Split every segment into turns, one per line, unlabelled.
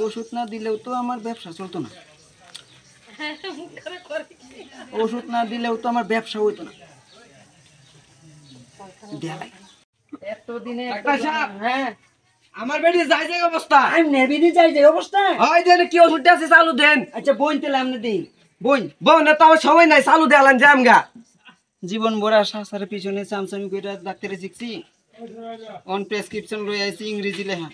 ওষুধ না দিলেও তো আমার ব্যবসা চলতো না। ওষুধ না দিলেও তো আমার ব্যবসা হইতো না। এতদিনে
হ্যাঁ আমার বেটি যাই যাই অবস্থা
আমি নেবিদি যাই যে অবস্থা।
হয় দেন কি ওষুধটা আছে চালু দেন।
আচ্ছা বইন তেলে আমনে দিই বইন
বোন তো আমার সময় নাই চালু দেয়ালেন যে আমগা
জীবন ভরা সাসারের পিছনে চামচামি কইরা ডাক্তারে শিখছি। অন প্রেসক্রিপশন লই আইছি ইংরেজি লেখা।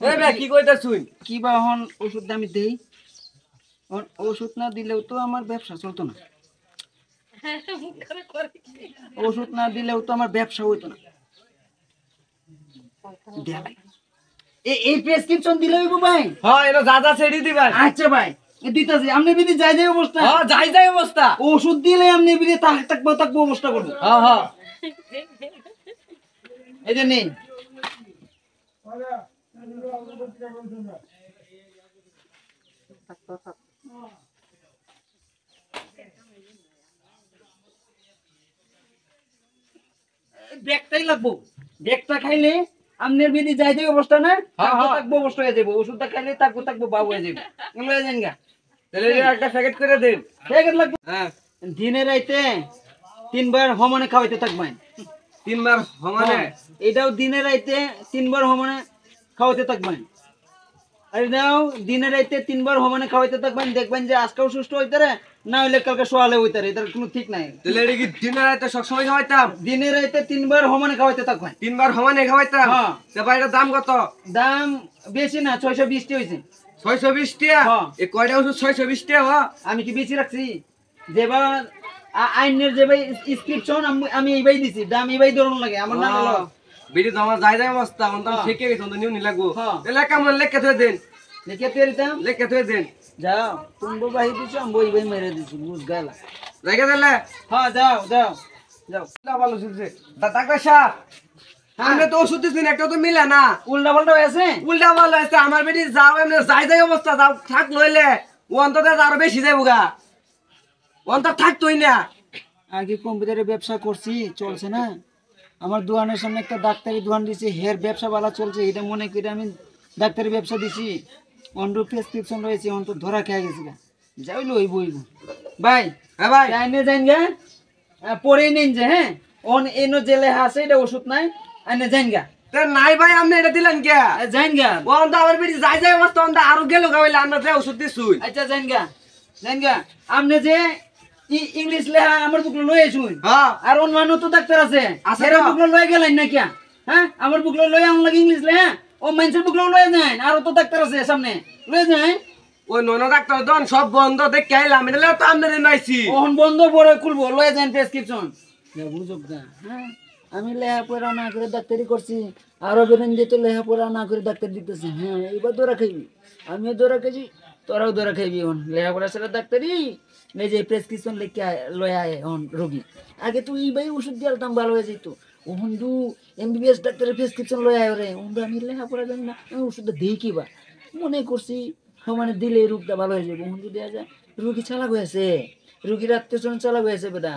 এই বে কি কইতা শুন
কি বা হন ওষুধ আমি দেই। ওষুধ না দিলেও তো আমার ব্যবসা চলতো না। ওষুধ না দিলেও তো আমার ব্যবসা হইতো না। এই প্রেসক্রিপশন দিলে হইব ভাই?
হ্যাঁ এটা যা যা ছেড়ে দিবেন।
আচ্ছা ভাই দিতাছি। আপনি বিধি যাই যাই অবস্থা।
হ্যাঁ যাই যাই অবস্থা
ওষুধ দিলে আপনি বিধি থাকবো অবস্থা করবো।
হ্যাঁ হ্যাঁ
এই যে নেই ব্যাগটাই লাগবো। ব্যাগটা খাইলে আপনার বিধি যাই যাই অবস্থা না থাকবো অবস্থা হয়ে যাবো। ওষুধটা খাইলে থাকবো বাবু হয়ে যাবে। লয়ে যান গা।
তাহলে একটা প্যাকেট করে দেন।
প্যাকেট লাগবে।
হ্যাঁ
দিনে রাইতে 3 বার হমনে খাওয়াইতে থাকবেন।
3 বার সমানে
এটাও দিনে রাইতে 3 বার হমনে খাওয়াইতে থাকবেন। আর এটাও দিনে রাইতে 3 বার হমনে খাওয়াইতে থাকবেন। দেখবেন যে আজকেও সুস্থ হইতারে না হইলে কালকে সোয়ালে হইতারে। এটার কোনো ঠিক নাই।
তাহলে এটা কি দিনে রাতে সব সময় খাওয়াইতাম?
দিনে রাইতে 3 বার হমনে খাওয়াইতে থাকবেন।
3 বার সমানে খাওয়াইতাম।
হ্যাঁ।
তা ভাই এটার দাম কত?
দাম বেশি না 620 টি হইছে।
620 টাকা।
হ্যাঁ।
এই কয়টা ওষুধ 620 টাকা?
আমি কি বেশি রাখছি? যেবার আইনের যে ভাই প্রেসক্রিপশন আমি এইবাই দিছি। দাম এইবাই ধরন লাগে আমার না হলো।
বেটি তো আমার যাই যাই অবস্থা অন্ত
হ্যাঁ।
ঠিকই গেছে অন্ত নিউ নি লাগবো।
হ্যাঁ।
তাহলে কেমন লেখা থই দেন।
লিখে তেরিতাম
লেখা থই দেন।
যাও তুমি বাহি দিছো আমি বই বই মেরে দিছি বুঝ গেলা।
লেখা দিলে
হ্যাঁ যাও যাও যাও।
না ভালো শুনছে। ডাক্তার সাহেব আমরা তো ওষুধ দিছেন একটা তো মিলে না।
উল্টা পাল্টা হয়েছে।
উল্টা ভালো আছে আমার বেটি যাও এমনি যাই যাই অবস্থা যাও থাক লইলে ও অন্তত আরো বেশি যাইবো গা। অন্তত থাকতোই না।
আগে কম্পিউটারে ব্যবসা করছি চলছে না। আমার দোকানের সামনে একটা ডাক্তারি দোকান দিছি হের ব্যবসা ভালো চলছে। এটা মনে করে আমি ডাক্তারি ব্যবসা দিছি। অন্য প্রেসক্রিপশন রয়েছে অন্ত ধরা খেয়ে গেছি গা। যাই লই বইব ভাই।
হ্যাঁ ভাই
যাইনে যাইন গা পরেই নিন যে হ্যাঁ অন এনো জেলে আছে এটা ওষুধ নাই আইনে যাইন গা।
তে নাই ভাই আপনি এটা দিলেন কে?
যাইন গা।
ও অন্ত আমার বেটি যাই যাই অবস্থা অন্ত আরো গেল গাইলে আমরা যে ওষুধ দিছুই।
আচ্ছা যাইন গা যাইন গা। আপনি যে ইংলিশ লেখা আমার বুকলো লই আইছুন।
হ্যাঁ
আর অন্যান্য তো ডাক্তার আছে
আছে
এরা
না?
বুকলো লই গেলেন না কিয়া? হ্যাঁ আমার বুকলো লই আম লাগে ইংলিশ লেখা ও মানুষের বুকলো লই যান। আর তো ডাক্তার আছে সামনে লই যান।
ওই নন ডাক্তার দন সব বন্ধ দেখে আইলাম এটা তো আপনাদের নাইছি।
ওহন বন্ধ পরে খুলবো লই যান প্রেসক্রিপশন। বুঝব না হ্যাঁ আমি লেহা পড়া না করে ডাক্তারি করছি। আরো বেরেন যে তো লেহা পড়া না করে ডাক্তার দিতেছে। হ্যাঁ এবার ধরা খাইবি আমিও ধরা খাইছি তোরাও ধরা খাইবি। হন লেহা পড়া সেটা ডাক্তারি এই যে প্রেসক্রিপশন লিখে লয় আয় হন রোগী। আগে তুই ভাই ওষুধ দিয়ে দাম ভালো হয়ে যেত। ও বন্ধু এমবিবিএস ডাক্তারের প্রেসক্রিপশন লয় আয় রে বন্ধু আমি লেহা পড়া জানি না আমি ওষুধটা দিই কি বা মনে করছি মানে দিলে রোগটা ভালো হয়ে যাবে। বন্ধু দেওয়া যায় রোগী চালাক হয়েছে রোগীর আত্মীয় চালাক হয়েছে বেটা।